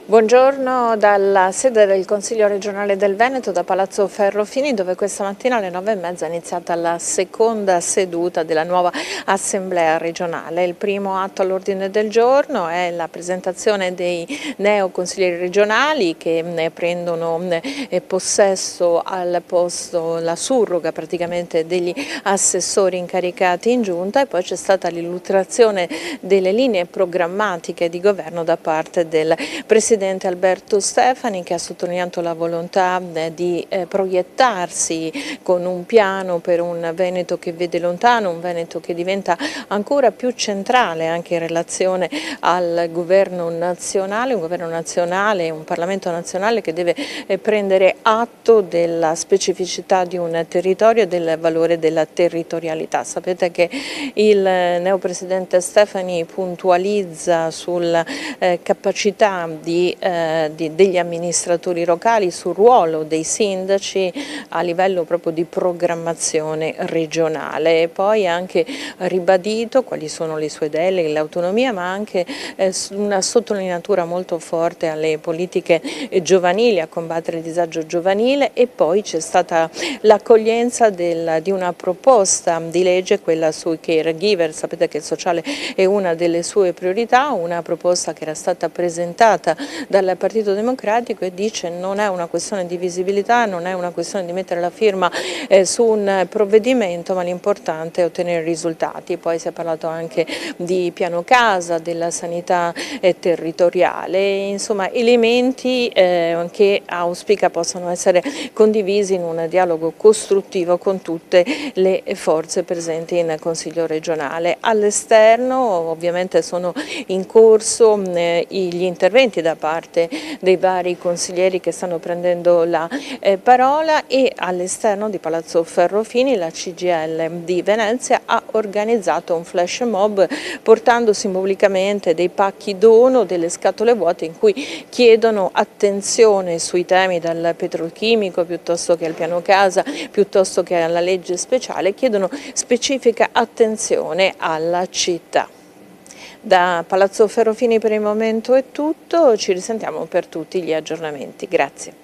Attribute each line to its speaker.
Speaker 1: Buongiorno dalla sede del Consiglio regionale del Veneto, da Palazzo Ferrofini, dove questa mattina alle 9:30 è iniziata la seconda seduta della nuova Assemblea regionale. Il primo atto all'ordine del giorno è la presentazione dei neoconsiglieri regionali che prendono possesso al posto, la surroga praticamente degli assessori incaricati in giunta, e poi c'è stata l'illustrazione delle linee programmatiche di governo da parte del Presidente Alberto Stefani, che ha sottolineato la volontà di proiettarsi con un piano per un Veneto che vede lontano, un Veneto che diventa ancora più centrale anche in relazione al governo nazionale, un Parlamento nazionale che deve prendere atto della specificità di un territorio e del valore della territorialità. Sapete che il neopresidente Stefani puntualizza sulla capacità degli amministratori locali, sul ruolo dei sindaci a livello proprio di programmazione regionale, e poi anche ribadito quali sono le sue deleghe, l'autonomia, ma anche una sottolineatura molto forte alle politiche giovanili, a combattere il disagio giovanile. E poi c'è stata l'accoglienza di una proposta di legge, quella sui caregiver. Sapete che il sociale è una delle sue priorità, una proposta che era stata presentata dal Partito Democratico, e dice: non è una questione di visibilità, non è una questione di mettere la firma su un provvedimento, ma l'importante è ottenere risultati. Poi si è parlato anche di piano casa, della sanità territoriale, insomma elementi che auspica possano essere condivisi in un dialogo costruttivo con tutte le forze presenti in Consiglio regionale. All'esterno ovviamente sono in corso gli interventi da parte dei vari consiglieri che stanno prendendo la parola, e all'esterno di Palazzo Ferrofini la CGIL di Venezia ha organizzato un flash mob portando simbolicamente dei pacchi dono, delle scatole vuote in cui chiedono attenzione sui temi dal petrolchimico piuttosto che al piano casa, piuttosto che alla legge speciale, chiedono specifica attenzione alla città. Da Palazzo Ferrofini per il momento è tutto, ci risentiamo per tutti gli aggiornamenti. Grazie.